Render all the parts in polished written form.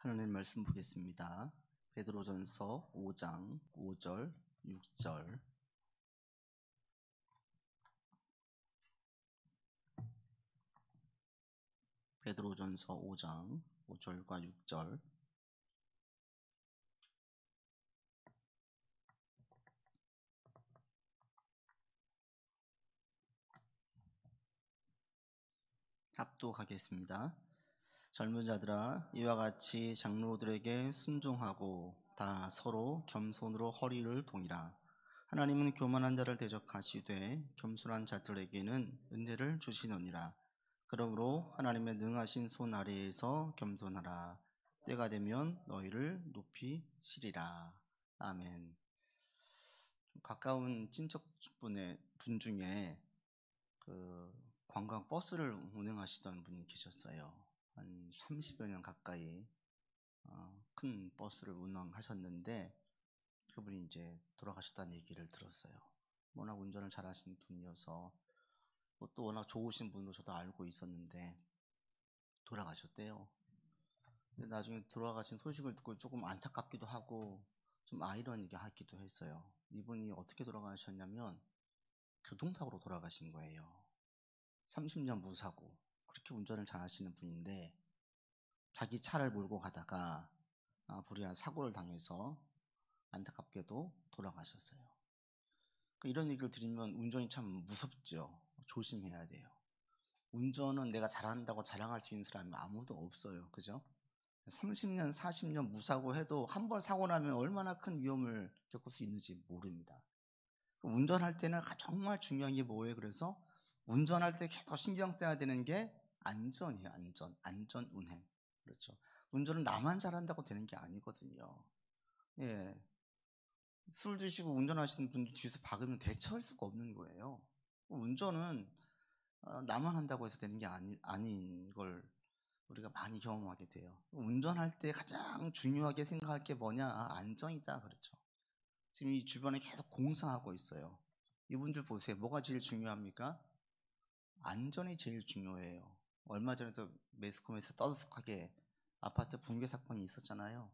하나님 말씀 보겠습니다. 베드로전서 5장 5절 6절. 베드로전서 5장 5절과 6절. 합독하겠습니다. 젊은 자들아, 이와 같이 장로들에게 순종하고 다 서로 겸손으로 허리를 동이라. 하나님은 교만한 자를 대적하시되 겸손한 자들에게는 은혜를 주시느니라. 그러므로 하나님의 능하신 손 아래에서 겸손하라. 때가 되면 너희를 높이시리라. 아멘. 가까운 친척분 중에 관광 버스를 운행하시던 분이 계셨어요. 한 30여 년 가까이 큰 버스를 운행하셨는데 그분이 이제 돌아가셨다는 얘기를 들었어요. 워낙 운전을 잘하신 분이어서 또 워낙 좋으신 분으로 저도 알고 있었는데 돌아가셨대요. 근데 나중에 돌아가신 소식을 듣고 조금 안타깝기도 하고 좀 아이러니하기도 했어요. 이분이 어떻게 돌아가셨냐면 교통사고로 돌아가신 거예요. 30년 무사고 그렇게 운전을 잘하시는 분인데 자기 차를 몰고 가다가 불의한 사고를 당해서 안타깝게도 돌아가셨어요. 이런 얘기를 들으면 운전이 참 무섭죠. 조심해야 돼요. 운전은 내가 잘한다고 자랑할 수 있는 사람이 아무도 없어요. 그죠? 30년, 40년 무사고 해도 한 번 사고 나면 얼마나 큰 위험을 겪을 수 있는지 모릅니다. 운전할 때는 정말 중요한 게 뭐예요? 그래서 운전할 때 계속 신경 써야 되는 게 안전이에요. 안전 운행. 그렇죠. 운전은 나만 잘한다고 되는 게 아니거든요. 예. 술 드시고 운전하시는 분들 뒤에서 박으면 대처할 수가 없는 거예요. 운전은 나만 한다고 해서 되는 게 아닌 걸 우리가 많이 경험하게 돼요. 운전할 때 가장 중요하게 생각할 게 뭐냐? 안전이다. 그렇죠. 지금 이 주변에 계속 공사하고 있어요. 이분들 보세요. 뭐가 제일 중요합니까? 안전이 제일 중요해요. 얼마 전에도 매스컴에서 떠들썩하게 아파트 붕괴 사건이 있었잖아요.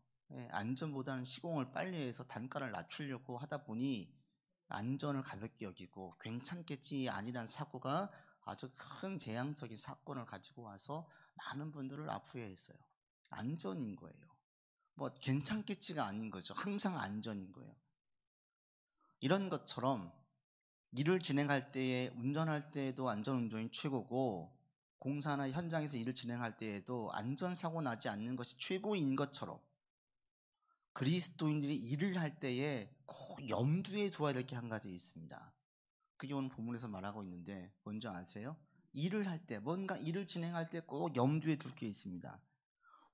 안전보다는 시공을 빨리 해서 단가를 낮추려고 하다 보니 안전을 가볍게 여기고 괜찮겠지 아니란 사고가 아주 큰 재앙적인 사건을 가지고 와서 많은 분들을 아프게 했어요. 안전인 거예요. 뭐 괜찮겠지가 아닌 거죠. 항상 안전인 거예요. 이런 것처럼 일을 진행할 때에 운전할 때에도 안전운전이 최고고 공사나 현장에서 일을 진행할 때에도 안전사고 나지 않는 것이 최고인 것처럼 그리스도인들이 일을 할 때에 꼭 염두에 두어야 될 게 한 가지 있습니다. 그게 오늘 본문에서 말하고 있는데 뭔지 아세요? 일을 할 때, 뭔가 일을 진행할 때 꼭 염두에 둘 게 있습니다.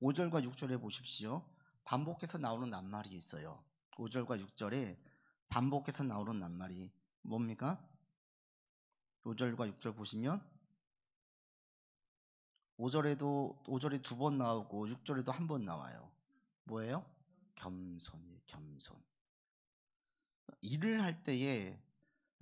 5절과 6절에 보십시오. 반복해서 나오는 낱말이 있어요. 5절과 6절에 반복해서 나오는 낱말이 뭡니까? 5절과 6절 보시면 5절에 두 번 나오고 6절에도 한 번 나와요. 뭐예요? 겸손이에요. 겸손. 일을 할 때에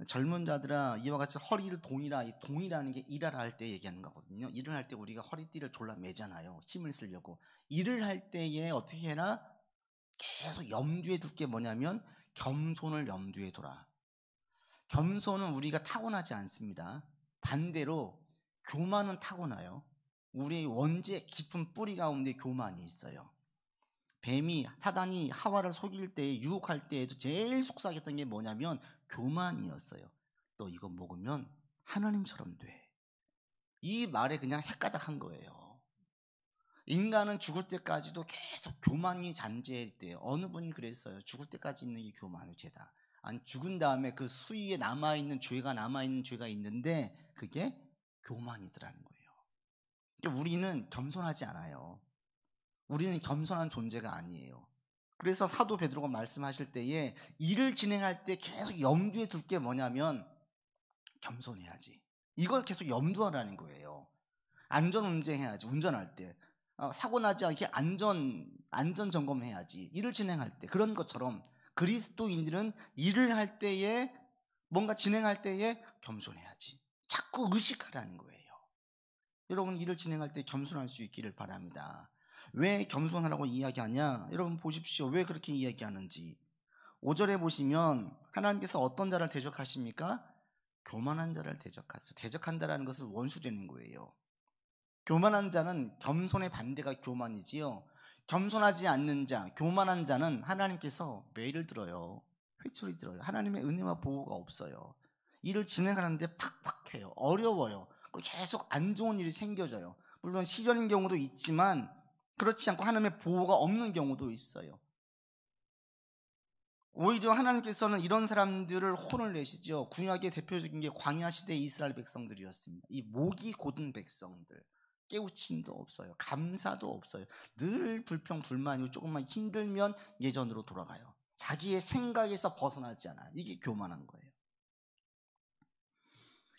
젊은 자들아 이와 같이 허리를 동이라. 이 동이라는 게 일하라 할 때 얘기하는 거거든요. 일을 할 때 우리가 허리띠를 졸라 매잖아요. 힘을 쓰려고. 일을 할 때에 어떻게 해라? 계속 염두에 둘 게 뭐냐면 겸손을 염두에 둬라. 겸손은 우리가 타고나지 않습니다. 반대로 교만은 타고나요. 우리 원죄 깊은 뿌리 가운데 교만이 있어요. 뱀이 사단이 하와를 속일 때 유혹할 때에도 제일 속삭였던 게 뭐냐면 교만이었어요. 너 이거 먹으면 하나님처럼 돼. 이 말에 그냥 헷가닥한 거예요. 인간은 죽을 때까지도 계속 교만이 잔재했대요. 어느 분이 그랬어요. 죽을 때까지 있는 게 교만의 죄다. 아니 죽은 다음에 그 수위에 남아있는 죄가 있는데 그게 교만이더라는 거예요. 그러니까 우리는 겸손하지 않아요. 우리는 겸손한 존재가 아니에요. 그래서 사도 베드로가 말씀하실 때에 일을 진행할 때 계속 염두에 둘 게 뭐냐면 겸손해야지. 이걸 계속 염두하라는 거예요. 안전운전해야지. 운전할 때 사고 나지 않게 안전 점검해야지. 일을 진행할 때 그런 것처럼 그리스도인들은 일을 할 때에 뭔가 진행할 때에 겸손해야지. 자꾸 의식하라는 거예요. 여러분 일을 진행할 때 겸손할 수 있기를 바랍니다. 왜 겸손하라고 이야기하냐? 여러분 보십시오. 왜 그렇게 이야기하는지. 5절에 보시면 하나님께서 어떤 자를 대적하십니까? 교만한 자를 대적하세요. 대적한다라는 것은 원수되는 거예요. 교만한 자는 겸손의 반대가 교만이지요. 겸손하지 않는 자, 교만한 자는 하나님께서 매를 들어요. 회초리 들어요. 하나님의 은혜와 보호가 없어요. 일을 진행하는데 팍팍해요. 어려워요. 계속 안 좋은 일이 생겨져요. 물론 시련인 경우도 있지만 그렇지 않고 하나님의 보호가 없는 경우도 있어요. 오히려 하나님께서는 이런 사람들을 혼을 내시죠. 구약의 대표적인 게 광야 시대 이스라엘 백성들이었습니다. 이 목이 곧은 백성들, 깨우침도 없어요. 감사도 없어요. 늘 불평 불만이고 조금만 힘들면 예전으로 돌아가요. 자기의 생각에서 벗어나지 않아요. 이게 교만한 거예요.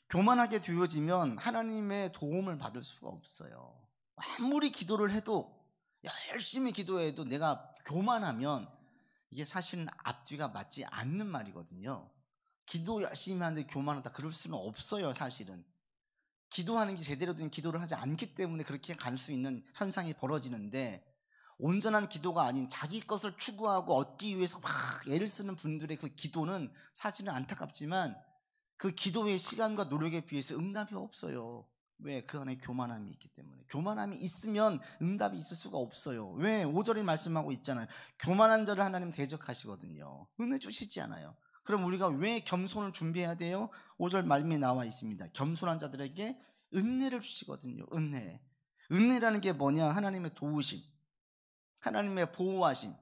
교만하게 되어지면 하나님의 도움을 받을 수가 없어요. 아무리 기도를 해도, 열심히 기도해도 내가 교만하면 이게 사실은 앞뒤가 맞지 않는 말이거든요. 기도 열심히 하는데 교만하다, 그럴 수는 없어요. 사실은 기도하는 게 제대로 된 기도를 하지 않기 때문에 그렇게 갈 수 있는 현상이 벌어지는데, 온전한 기도가 아닌 자기 것을 추구하고 얻기 위해서 막 애를 쓰는 분들의 그 기도는 사실은 안타깝지만 그 기도의 시간과 노력에 비해서 응답이 없어요. 왜? 그 안에 교만함이 있기 때문에. 교만함이 있으면 응답이 있을 수가 없어요. 왜? 5절에 말씀하고 있잖아요. 교만한 자를 하나님 대적하시거든요. 은혜 주시지 않아요. 그럼 우리가 왜 겸손을 준비해야 돼요? 5절 말씀에 나와 있습니다. 겸손한 자들에게 은혜를 주시거든요. 은혜. 은혜라는 게 뭐냐? 하나님의 도우심, 하나님의 보호하심,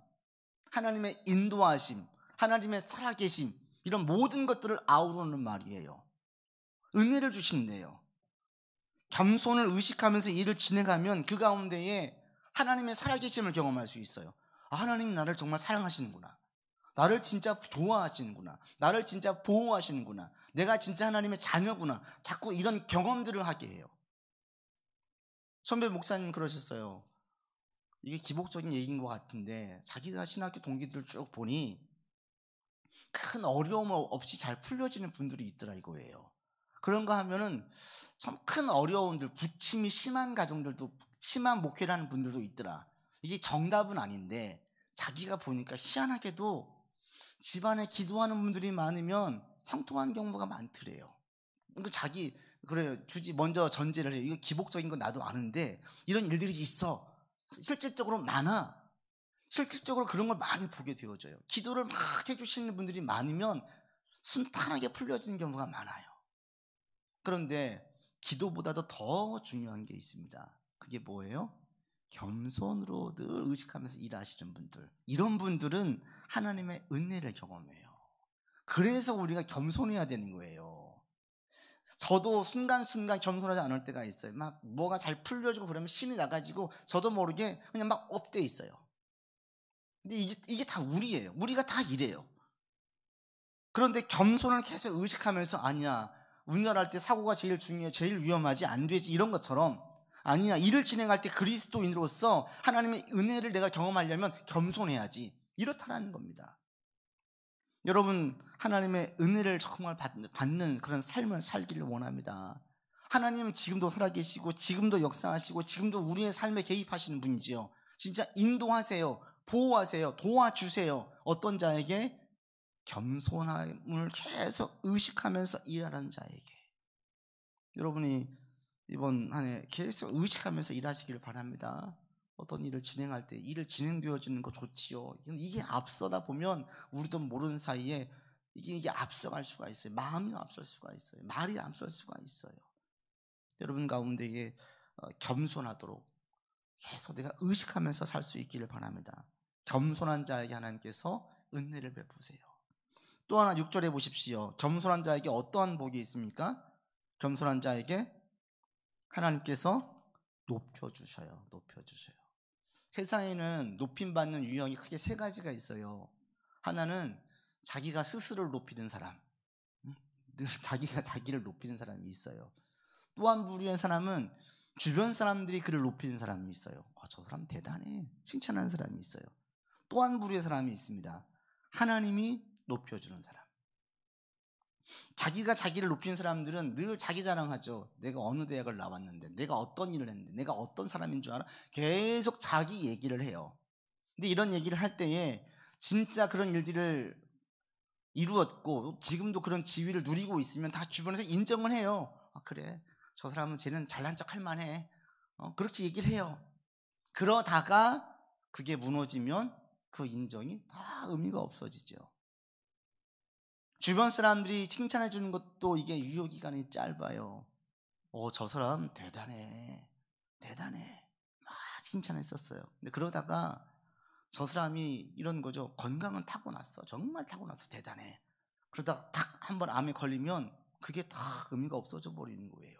하나님의 인도하심, 하나님의 살아계심, 이런 모든 것들을 아우르는 말이에요. 은혜를 주신대요. 겸손을 의식하면서 일을 진행하면 그 가운데에 하나님의 살아계심을 경험할 수 있어요. 아, 하나님이 나를 정말 사랑하시는구나. 나를 진짜 좋아하시는구나. 나를 진짜 보호하시는구나. 내가 진짜 하나님의 자녀구나. 자꾸 이런 경험들을 하게 해요. 선배 목사님 그러셨어요. 이게 기복적인 얘기인 것 같은데 자기가 신학교 동기들을 쭉 보니 큰 어려움 없이 잘 풀려지는 분들이 있더라 이거예요. 그런가 하면은 참 큰 어려움들, 부침이 심한 가정들도, 심한 목회를 하는 분들도 있더라. 이게 정답은 아닌데 자기가 보니까 희한하게도 집안에 기도하는 분들이 많으면 형통한 경우가 많더래요. 그러니까 자기 그래요. 주지 먼저 전제를 해요. 이거 기복적인 건 나도 아는데 이런 일들이 있어. 실질적으로 많아. 실질적으로 그런 걸 많이 보게 되어져요. 기도를 막 해주시는 분들이 많으면 순탄하게 풀려지는 경우가 많아요. 그런데 기도보다도 더 중요한 게 있습니다. 그게 뭐예요? 겸손으로 늘 의식하면서 일하시는 분들, 이런 분들은 하나님의 은혜를 경험해요. 그래서 우리가 겸손해야 되는 거예요. 저도 순간순간 겸손하지 않을 때가 있어요. 막 뭐가 잘 풀려지고 그러면 신이 나가지고 저도 모르게 그냥 막 업돼 있어요. 근데 이게 다 우리예요. 우리가 다 이래요. 그런데 겸손을 계속 의식하면서 아니야, 운전할 때 사고가 제일 중요해, 제일 위험하지, 안 되지, 이런 것처럼 아니야, 일을 진행할 때 그리스도인으로서 하나님의 은혜를 내가 경험하려면 겸손해야지, 이렇다라는 겁니다. 여러분, 하나님의 은혜를 정말 받는 그런 삶을 살기를 원합니다. 하나님은 지금도 살아계시고 지금도 역사하시고 지금도 우리의 삶에 개입하시는 분이지요. 진짜 인도하세요, 보호하세요, 도와주세요. 어떤 자에게? 겸손함을 계속 의식하면서 일하는 자에게. 여러분이 이번 한 해 계속 의식하면서 일하시기를 바랍니다. 어떤 일을 진행할 때 일을 진행되어지는 거 좋지요. 이게 앞서다 보면 우리도 모르는 사이에 이게 앞서갈 수가 있어요. 마음이 앞설 수가 있어요. 말이 앞설 수가 있어요. 여러분 가운데 이게 겸손하도록 계속 내가 의식하면서 살 수 있기를 바랍니다. 겸손한 자에게 하나님께서 은혜를 베푸세요. 또 하나 6절에 보십시오. 겸손한 자에게 어떠한 복이 있습니까? 겸손한 자에게 하나님께서 높여주셔요. 높여주셔요. 세상에는 높임받는 유형이 크게 세 가지가 있어요. 하나는 자기가 스스로를 높이는 사람, 늘 자기가 자기를 높이는 사람이 있어요. 또 한 부류의 사람은 주변 사람들이 그를 높이는 사람이 있어요. 저 사람 대단해, 칭찬하는 사람이 있어요. 또 한 부류의 사람이 있습니다. 하나님이 높여주는 사람. 자기가 자기를 높이는 사람들은 늘 자기 자랑하죠. 내가 어느 대학을 나왔는데, 내가 어떤 일을 했는데, 내가 어떤 사람인 줄 알아? 계속 자기 얘기를 해요. 근데 이런 얘기를 할 때에 진짜 그런 일들을 이루었고 지금도 그런 지위를 누리고 있으면 다 주변에서 인정을 해요. 아, 그래, 저 사람은 쟤는 잘난 척 할 만해. 그렇게 얘기를 해요. 그러다가 그게 무너지면 그 인정이 다 의미가 없어지죠. 주변 사람들이 칭찬해 주는 것도 이게 유효기간이 짧아요. 저 사람 대단해, 대단해, 막 칭찬했었어요. 근데 그러다가 저 사람이 이런 거죠. 건강은 타고났어, 정말 타고났어, 대단해. 그러다가 딱 한번 암에 걸리면 그게 다 의미가 없어져 버리는 거예요.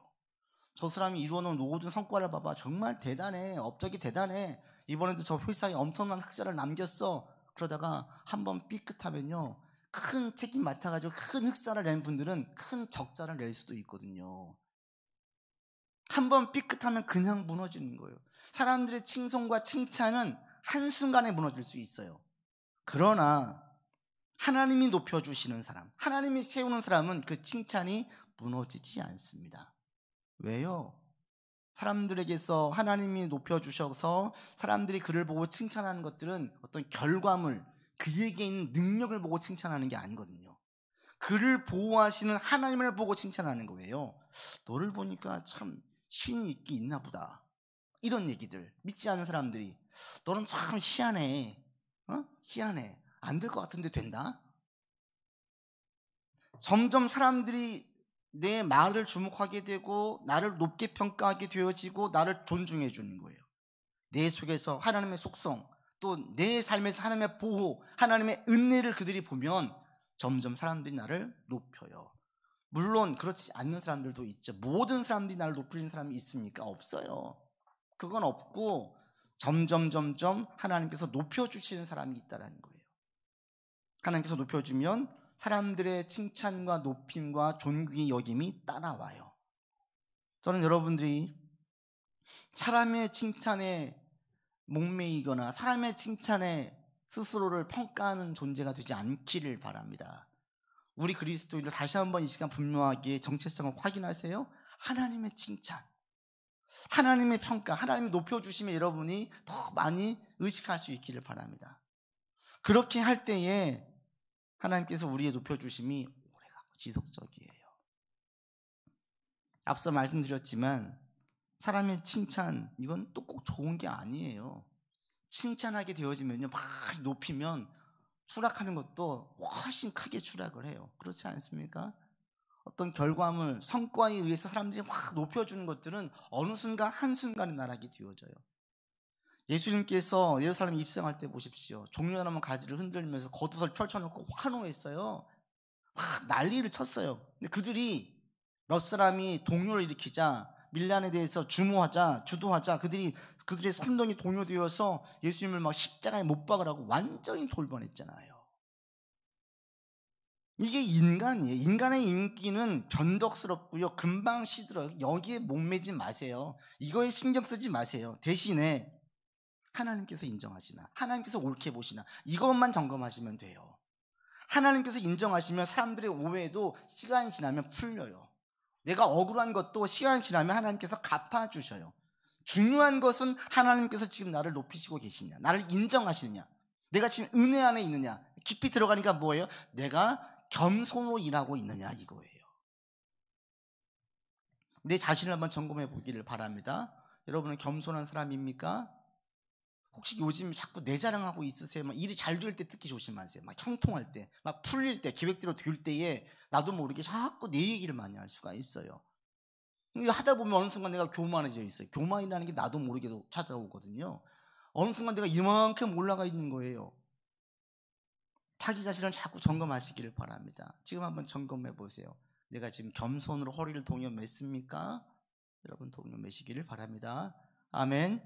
저 사람이 이루어놓은 모든 성과를 봐봐, 정말 대단해, 업적이 대단해, 이번에도 저 회사에 엄청난 흑자를 남겼어. 그러다가 한번 삐끗하면요, 큰 책임 맡아가지고 큰 흑자를 낸 분들은 큰 적자를 낼 수도 있거든요. 한번 삐끗하면 그냥 무너지는 거예요. 사람들의 칭송과 칭찬은 한순간에 무너질 수 있어요. 그러나 하나님이 높여주시는 사람, 하나님이 세우는 사람은 그 칭찬이 무너지지 않습니다. 왜요? 사람들에게서 하나님이 높여주셔서 사람들이 그를 보고 칭찬하는 것들은 어떤 결과물, 그에게 있는 능력을 보고 칭찬하는 게 아니거든요. 그를 보호하시는 하나님을 보고 칭찬하는 거예요. 너를 보니까 참 신이 있긴 있나 보다, 이런 얘기들. 믿지 않는 사람들이 너는 참 희한해, 희한해, 안 될 것 같은데 된다. 점점 사람들이 내 말을 주목하게 되고 나를 높게 평가하게 되어지고 나를 존중해 주는 거예요. 내 속에서 하나님의 속성, 또 내 삶에서 하나님의 보호, 하나님의 은혜를 그들이 보면 점점 사람들이 나를 높여요. 물론 그렇지 않는 사람들도 있죠. 모든 사람들이 나를 높이는 사람이 있습니까? 없어요. 그건 없고 점점 하나님께서 높여주시는 사람이 있다는 거예요. 하나님께서 높여주면 사람들의 칭찬과 높임과 존귀 여김이 따라와요. 저는 여러분들이 사람의 칭찬에 목매이거나 사람의 칭찬에 스스로를 평가하는 존재가 되지 않기를 바랍니다. 우리 그리스도인들 다시 한번 이 시간 분명하게 정체성을 확인하세요. 하나님의 칭찬, 하나님의 평가, 하나님이 높여주시면 여러분이 더 많이 의식할 수 있기를 바랍니다. 그렇게 할 때에 하나님께서 우리의 높여주심이 오래가고 지속적이에요. 앞서 말씀드렸지만 사람의 칭찬, 이건 또 꼭 좋은 게 아니에요. 칭찬하게 되어지면요, 막 높이면 추락하는 것도 훨씬 크게 추락을 해요. 그렇지 않습니까? 어떤 결과물, 성과에 의해서 사람들이 확 높여주는 것들은 어느 순간 한순간에 나락이 되어져요. 예수님께서 예루살렘 입성할 때 보십시오. 종려나무 가지를 흔들면서 겉옷을 펼쳐놓고 환호했어요. 막 난리를 쳤어요. 근데 그들이 몇 사람이 동요를 일으키자, 밀란에 대해서 주도하자 그들의 선동이 동요되어서 예수님을 막 십자가에 못 박으라고 완전히 돌변했잖아요. 이게 인간이에요. 인간의 인기는 변덕스럽고요, 금방 시들어요. 여기에 목매지 마세요. 이거에 신경 쓰지 마세요. 대신에 하나님께서 인정하시나, 하나님께서 옳게 보시나, 이것만 점검하시면 돼요. 하나님께서 인정하시면 사람들의 오해도 시간이 지나면 풀려요. 내가 억울한 것도 시간이 지나면 하나님께서 갚아주셔요. 중요한 것은 하나님께서 지금 나를 높이시고 계시냐, 나를 인정하시느냐, 내가 지금 은혜 안에 있느냐. 깊이 들어가니까 뭐예요? 내가 겸손으로 일하고 있느냐, 이거예요. 내 자신을 한번 점검해 보기를 바랍니다. 여러분은 겸손한 사람입니까? 혹시 요즘 자꾸 내 자랑하고 있으세요? 막 일이 잘 될 때 특히 조심하세요. 막 형통할 때, 막 풀릴 때, 계획대로 될 때에 나도 모르게 자꾸 내 얘기를 많이 할 수가 있어요. 이거 하다 보면 어느 순간 내가 교만해져 있어요. 교만이라는 게 나도 모르게 찾아오거든요. 어느 순간 내가 이만큼 올라가 있는 거예요. 자기 자신을 자꾸 점검하시기를 바랍니다. 지금 한번 점검해 보세요. 내가 지금 겸손으로 허리를 동여 맸습니까? 여러분 동여 매시기를 바랍니다. 아멘.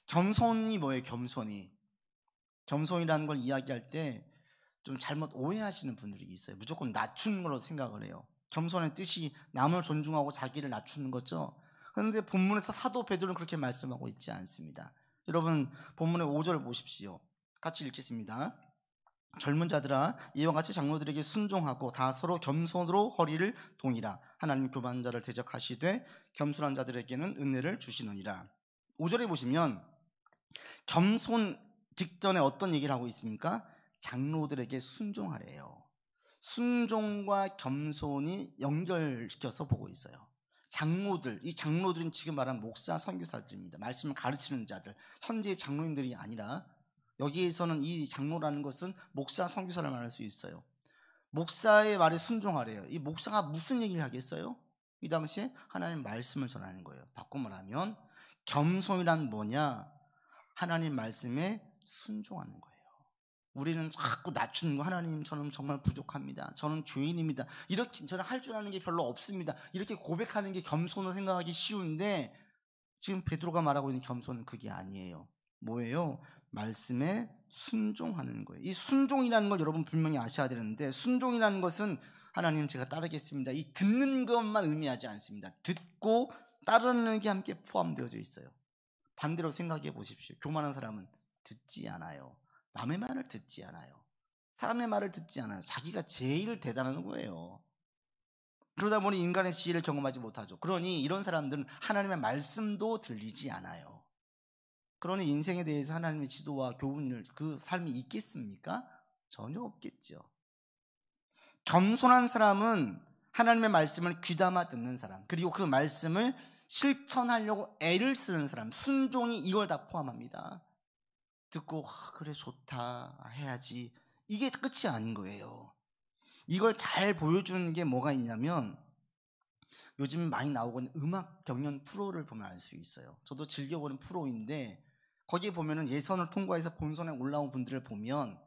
겸손이 뭐예요? 겸손이라는 걸 이야기할 때 좀 잘못 오해하시는 분들이 있어요. 무조건 낮추는 걸로 생각을 해요. 겸손의 뜻이 남을 존중하고 자기를 낮추는 거죠. 그런데 본문에서 사도 베드로는 그렇게 말씀하고 있지 않습니다. 여러분 본문의 5절 보십시오. 같이 읽겠습니다. 젊은 자들아 이와 같이 장로들에게 순종하고 다 서로 겸손으로 허리를 동이라. 하나님 교만한 자를 대적하시되 겸손한 자들에게는 은혜를 주시느니라. 5절에 보시면 겸손 직전에 어떤 얘기를 하고 있습니까? 장로들에게 순종하래요. 순종과 겸손이 연결시켜서 보고 있어요. 장로들, 이 장로들은 지금 말하는 목사, 선교사들입니다. 말씀을 가르치는 자들, 현재의 장로님들이 아니라 여기에서는 이 장로라는 것은 목사, 선교사를 말할 수 있어요. 목사의 말에 순종하래요. 이 목사가 무슨 얘기를 하겠어요? 이 당시에 하나님 말씀을 전하는 거예요. 바꿔 말하면 겸손이란 뭐냐? 하나님 말씀에 순종하는 거예요. 우리는 자꾸 낮추는 거, 하나님 저는 정말 부족합니다. 저는 죄인입니다. 이렇게 저는 할 줄 아는 게 별로 없습니다. 이렇게 고백하는 게 겸손을 생각하기 쉬운데 지금 베드로가 말하고 있는 겸손은 그게 아니에요. 뭐예요? 말씀에 순종하는 거예요. 이 순종이라는 걸 여러분 분명히 아셔야 되는데, 순종이라는 것은 하나님 제가 따르겠습니다, 이 듣는 것만 의미하지 않습니다. 듣고 따르는 게 함께 포함되어져 있어요. 반대로 생각해 보십시오. 교만한 사람은 듣지 않아요. 남의 말을 듣지 않아요. 사람의 말을 듣지 않아요. 자기가 제일 대단한 거예요. 그러다 보니 인간의 지혜를 경험하지 못하죠. 그러니 이런 사람들은 하나님의 말씀도 들리지 않아요. 그러니 인생에 대해서 하나님의 지도와 교훈을, 그 삶이 있겠습니까? 전혀 없겠죠. 겸손한 사람은 하나님의 말씀을 귀담아 듣는 사람, 그리고 그 말씀을 실천하려고 애를 쓰는 사람, 순종이 이걸 다 포함합니다. 듣고 그래 좋다 해야지, 이게 끝이 아닌 거예요. 이걸 잘 보여주는 게 뭐가 있냐면 요즘 많이 나오고 있는 음악 경연 프로를 보면 알 수 있어요. 저도 즐겨보는 프로인데 거기에 보면은 예선을 통과해서 본선에 올라온 분들을 보면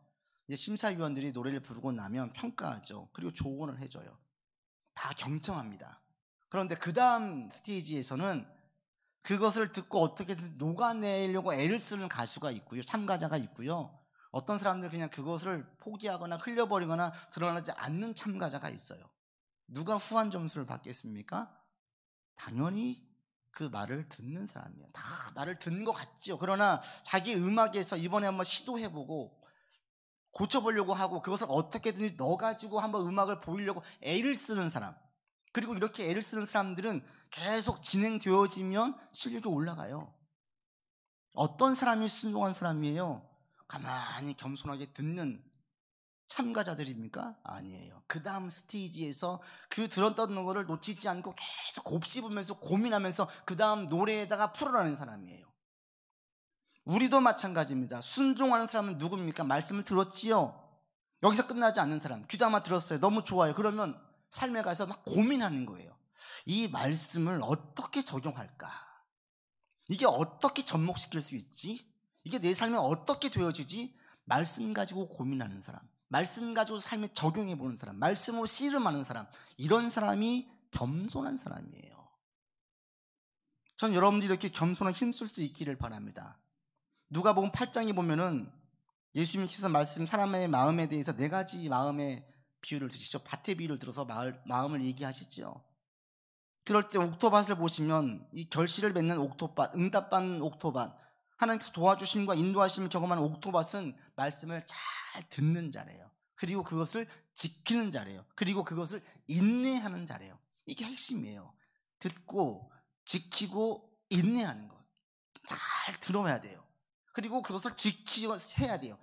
이제 심사위원들이 노래를 부르고 나면 평가하죠. 그리고 조언을 해줘요. 다 경청합니다. 그런데 그 다음 스테이지에서는 그것을 듣고 어떻게든 녹아내려고 애를 쓰는 가수가 있고요, 참가자가 있고요, 어떤 사람들은 그냥 그것을 포기하거나 흘려버리거나 드러나지 않는 참가자가 있어요. 누가 후한 점수를 받겠습니까? 당연히 그 말을 듣는 사람이에요. 다 말을 듣는 것 같죠. 그러나 자기 음악에서 이번에 한번 시도해보고 고쳐보려고 하고 그것을 어떻게든 넣어가지고 한번 음악을 보이려고 애를 쓰는 사람, 그리고 이렇게 애를 쓰는 사람들은 계속 진행되어지면 실력이 올라가요. 어떤 사람이 순종한 사람이에요? 가만히 겸손하게 듣는 참가자들입니까? 아니에요. 그 다음 스테이지에서 그 들었던 거를 놓치지 않고 계속 곱씹으면서 고민하면서 그 다음 노래에다가 풀어내는 사람이에요. 우리도 마찬가지입니다. 순종하는 사람은 누굽니까? 말씀을 들었지요. 여기서 끝나지 않는 사람, 귀담아 들었어요. 너무 좋아요. 그러면 삶에 가서 막 고민하는 거예요. 이 말씀을 어떻게 적용할까? 이게 어떻게 접목시킬 수 있지? 이게 내 삶에 어떻게 되어지지? 말씀 가지고 고민하는 사람, 말씀 가지고 삶에 적용해 보는 사람, 말씀으로 씨름하는 사람, 이런 사람이 겸손한 사람이에요. 전 여러분들이 이렇게 겸손한 힘쓸 수 있기를 바랍니다. 누가복음 8장에 보면은 예수님께서 말씀, 사람의 마음에 대해서 네 가지 마음의 비유를 드시죠. 밭의 비유를 들어서 마음을 얘기하시죠. 그럴 때 옥토밭을 보시면 이 결실을 맺는 옥토밭, 응답받는 옥토밭, 하나님께서 도와주심과 인도하심을 경험하는 옥토밭은 말씀을 잘 듣는 자래요. 그리고 그것을 지키는 자래요. 그리고 그것을 인내하는 자래요. 이게 핵심이에요. 듣고 지키고 인내하는 것, 잘 들어야 돼요. 그리고 그것을 지키고 해야 돼요.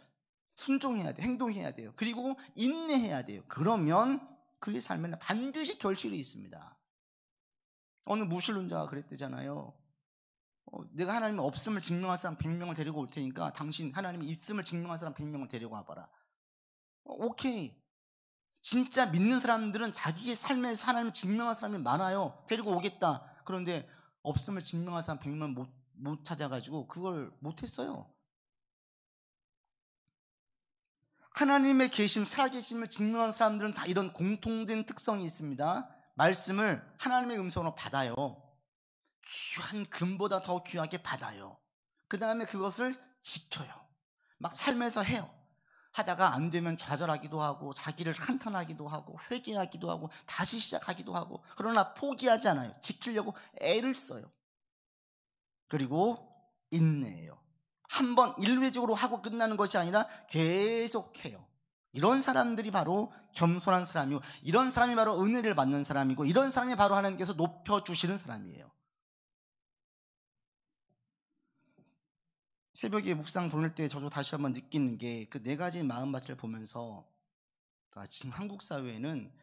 순종해야 돼요. 행동해야 돼요. 그리고 인내해야 돼요. 그러면 그의 삶에는 반드시 결실이 있습니다. 어느 무신론자가 그랬대잖아요. 내가 하나님 없음을 증명할 사람 100명을 데리고 올 테니까 당신 하나님이 있음을 증명할 사람 100명을 데리고 와봐라. 오케이. 진짜 믿는 사람들은 자기의 삶에서 하나님을 증명할 사람이 많아요. 데리고 오겠다. 그런데 없음을 증명할 사람 100명 못 찾아가지고 그걸 못했어요. 하나님의 계심, 살아계심을 증명한 사람들은 다 이런 공통된 특성이 있습니다. 말씀을 하나님의 음성으로 받아요. 귀한 금보다 더 귀하게 받아요. 그 다음에 그것을 지켜요. 막 삶에서 해요. 하다가 안 되면 좌절하기도 하고 자기를 한탄하기도 하고 회개하기도 하고 다시 시작하기도 하고, 그러나 포기하지 않아요. 지키려고 애를 써요. 그리고 인내해요. 한번 일회적으로 하고 끝나는 것이 아니라 계속해요. 이런 사람들이 바로 겸손한 사람이고, 이런 사람이 바로 은혜를 받는 사람이고, 이런 사람이 바로 하나님께서 높여주시는 사람이에요. 새벽에 묵상 보낼 때 저도 다시 한번 느끼는 게, 그 네 가지 마음밭을 보면서 지금 한국 사회에는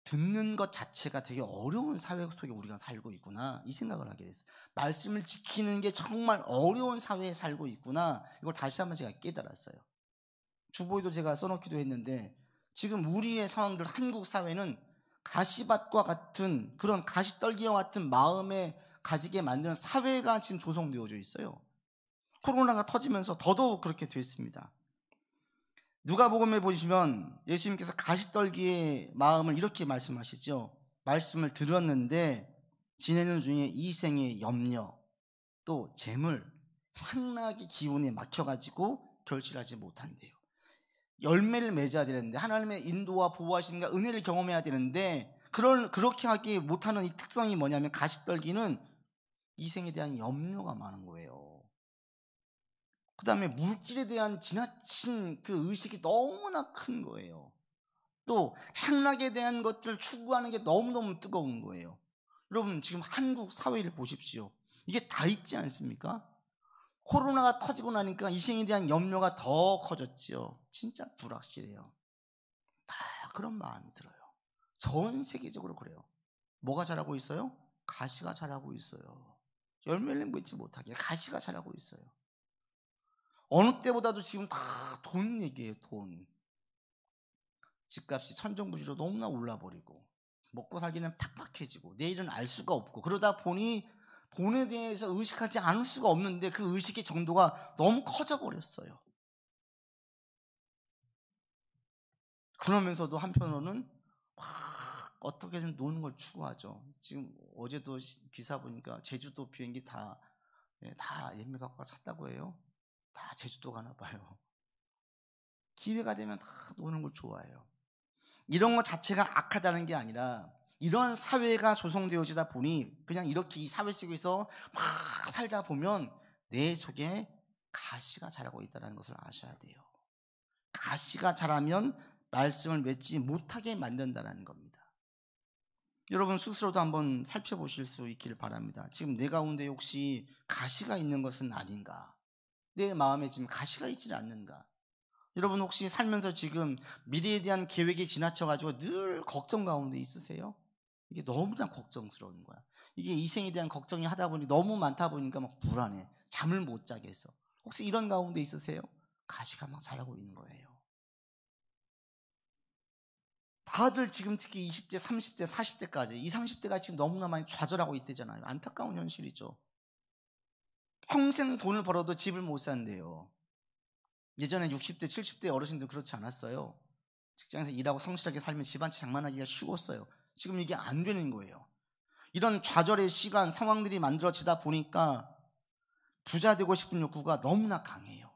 듣는 것 자체가 되게 어려운 사회 속에 우리가 살고 있구나, 이 생각을 하게 됐어요. 말씀을 지키는 게 정말 어려운 사회에 살고 있구나, 이걸 다시 한번 제가 깨달았어요. 주보에도 제가 써놓기도 했는데, 지금 우리의 상황들, 한국 사회는 가시밭과 같은, 그런 가시떨기와 같은 마음에 가지게 만드는 사회가 지금 조성되어져 있어요. 코로나가 터지면서 더더욱 그렇게 됐습니다. 누가복음에 보시면 예수님께서 가시떨기의 마음을 이렇게 말씀하시죠. 말씀을 들었는데 지내는 중에 이생의 염려, 또 재물, 향락의 기운에 막혀가지고 결실하지 못한대요. 열매를 맺어야 되는데, 하나님의 인도와 보호하심과 은혜를 경험해야 되는데, 그렇게 하기 못하는 이 특성이 뭐냐면, 가시떨기는 이생에 대한 염려가 많은 거예요. 그 다음에 물질에 대한 지나친 그 의식이 너무나 큰 거예요. 또 향락에 대한 것들을 추구하는 게 너무너무 뜨거운 거예요. 여러분, 지금 한국 사회를 보십시오. 이게 다 있지 않습니까? 코로나가 터지고 나니까 이생에 대한 염려가 더 커졌지요. 진짜 불확실해요. 다 그런 마음이 들어요. 전 세계적으로 그래요. 뭐가 자라고 있어요? 가시가 자라고 있어요. 열매를 맺지 못하게 가시가 자라고 있어요. 어느 때보다도 지금 다 돈 얘기예요. 돈. 집값이 천정부지로 너무나 올라버리고, 먹고 살기는 팍팍해지고, 내일은 알 수가 없고, 그러다 보니 돈에 대해서 의식하지 않을 수가 없는데, 그 의식의 정도가 너무 커져버렸어요. 그러면서도 한편으로는 막 어떻게든 노는 걸 추구하죠. 지금 어제도 기사 보니까 제주도 비행기 다 예매값과 찼다고 해요. 다 제주도 가나 봐요. 기회가 되면 다 노는 걸 좋아해요. 이런 것 자체가 악하다는 게 아니라, 이런 사회가 조성되어지다 보니 그냥 이렇게 이 사회 속에서 막 살다 보면 내 속에 가시가 자라고 있다는 것을 아셔야 돼요. 가시가 자라면 말씀을 맺지 못하게 만든다는 겁니다. 여러분 스스로도 한번 살펴보실 수 있기를 바랍니다. 지금 내 가운데 혹시 가시가 있는 것은 아닌가? 내 마음에 지금 가시가 있지 않는가? 여러분 혹시 살면서 지금 미래에 대한 계획이 지나쳐가지고 늘 걱정 가운데 있으세요? 이게 너무나 걱정스러운 거야. 이게 이생에 대한 걱정이 하다 보니 너무 많다 보니까 막 불안해. 잠을 못 자겠어. 혹시 이런 가운데 있으세요? 가시가 막 자라고 있는 거예요. 다들 지금 특히 20대, 30대, 40대까지, 20, 30대가 지금 너무나 많이 좌절하고 있대잖아요. 안타까운 현실이죠. 평생 돈을 벌어도 집을 못 산대요. 예전에 60대, 70대 어르신들 그렇지 않았어요. 직장에서 일하고 성실하게 살면 집 한 채 장만하기가 쉬웠어요. 지금 이게 안 되는 거예요. 이런 좌절의 시간, 상황들이 만들어지다 보니까 부자 되고 싶은 욕구가 너무나 강해요.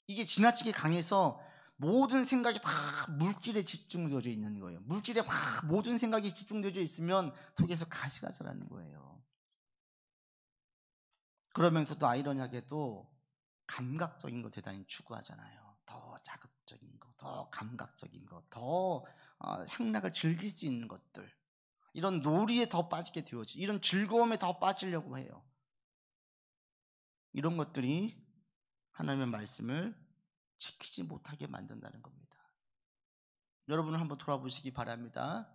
이게 지나치게 강해서 모든 생각이 다 물질에 집중되어져 있는 거예요. 물질에 막 모든 생각이 집중되어져 있으면 속에서 가시가 자라는 거예요. 그러면서도 아이러니하게도 감각적인 거 대단히 추구하잖아요. 더 자극적인 거, 더 감각적인 거, 더 향락을 즐길 수 있는 것들, 이런 놀이에 더 빠지게 되어지, 이런 즐거움에 더 빠지려고 해요. 이런 것들이 하나님의 말씀을 지키지 못하게 만든다는 겁니다. 여러분은 한번 돌아보시기 바랍니다.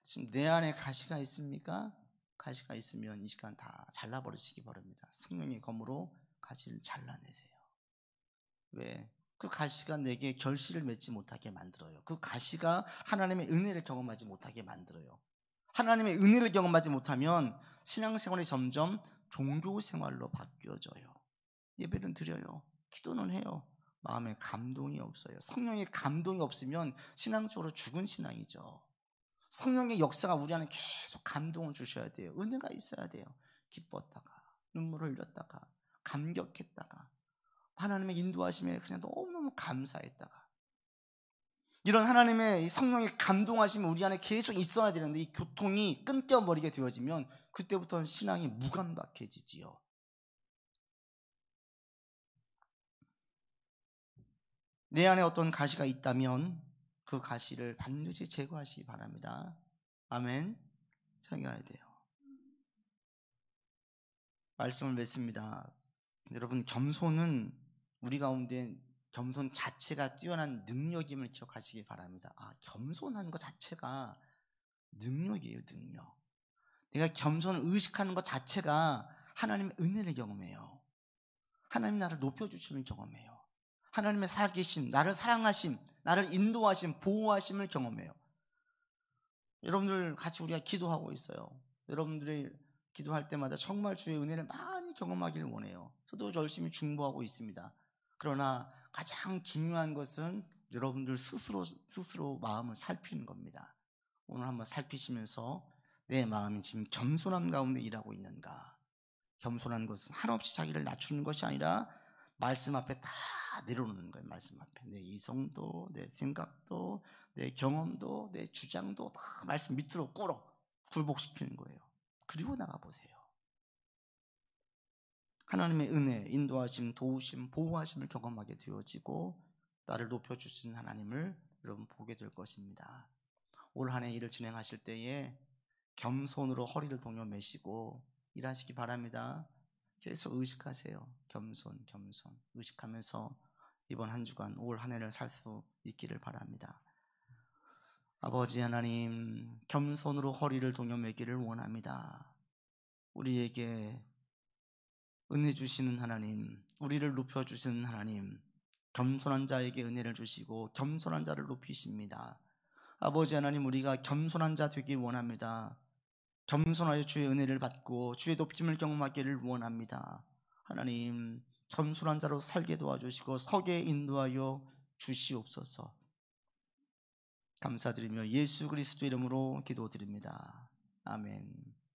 지금 내 안에 가시가 있습니까? 가시가 있으면 이 시간 다 잘라버리시기 바랍니다. 성령의 검으로 가시를 잘라내세요. 왜? 그 가시가 내게 결실을 맺지 못하게 만들어요. 그 가시가 하나님의 은혜를 경험하지 못하게 만들어요. 하나님의 은혜를 경험하지 못하면 신앙생활이 점점 종교생활로 바뀌어져요. 예배는 드려요. 기도는 해요. 마음에 감동이 없어요. 성령의 감동이 없으면 신앙적으로 죽은 신앙이죠. 성령의 역사가 우리 안에 계속 감동을 주셔야 돼요. 은혜가 있어야 돼요. 기뻤다가, 눈물을 흘렸다가, 감격했다가, 하나님의 인도하심에 그냥 너무너무 감사했다가, 이런 하나님의 성령의 감동하심이 우리 안에 계속 있어야 되는데, 이 교통이 끊겨버리게 되어지면 그때부터는 신앙이 무감각해지지요. 내 안에 어떤 가시가 있다면 그 가시를 반드시 제거하시기 바랍니다. 아멘. 청해야 돼요. 말씀을 맺습니다. 여러분, 겸손은 우리 가운데 겸손 자체가 뛰어난 능력임을 기억하시기 바랍니다. 겸손한 것 자체가 능력이에요, 능력. 내가 겸손을 의식하는 것 자체가 하나님의 은혜를 경험해요. 하나님 나를 높여주심을 경험해요. 하나님의 살아계신, 나를 사랑하심, 나를 인도하심, 보호하심을 경험해요. 여러분들 같이 우리가 기도하고 있어요. 여러분들이 기도할 때마다 정말 주의 은혜를 많이 경험하기를 원해요. 저도 열심히 중보하고 있습니다. 그러나 가장 중요한 것은 여러분들 스스로 마음을 살피는 겁니다. 오늘 한번 살피시면서 내 마음이 지금 겸손함 가운데 일하고 있는가? 겸손한 것은 한없이 자기를 낮추는 것이 아니라 말씀 앞에 다 내려놓는 거예요. 말씀 앞에 내 이성도, 내 생각도, 내 경험도, 내 주장도 다 말씀 밑으로 꿇어 굴복시키는 거예요. 그리고 나가보세요. 하나님의 은혜, 인도하심, 도우심, 보호하심을 경험하게 되어지고 나를 높여주신 하나님을 여러분 보게 될 것입니다. 올 한 해 일을 진행하실 때에 겸손으로 허리를 동여 매시고 일하시기 바랍니다. 계속 의식하세요. 겸손 의식하면서 이번 한 주간 올 한 해를 살 수 있기를 바랍니다. 아버지 하나님, 겸손으로 허리를 동여 매기를 원합니다. 우리에게 은혜 주시는 하나님, 우리를 높여주시는 하나님, 겸손한 자에게 은혜를 주시고 겸손한 자를 높이십니다. 아버지 하나님, 우리가 겸손한 자 되기 원합니다. 겸손하여 주의 은혜를 받고 주의 높임을 경험하기를 원합니다. 하나님, 겸손한 자로 살게 도와주시고 서게 인도하여 주시옵소서. 감사드리며 예수 그리스도 이름으로 기도드립니다. 아멘.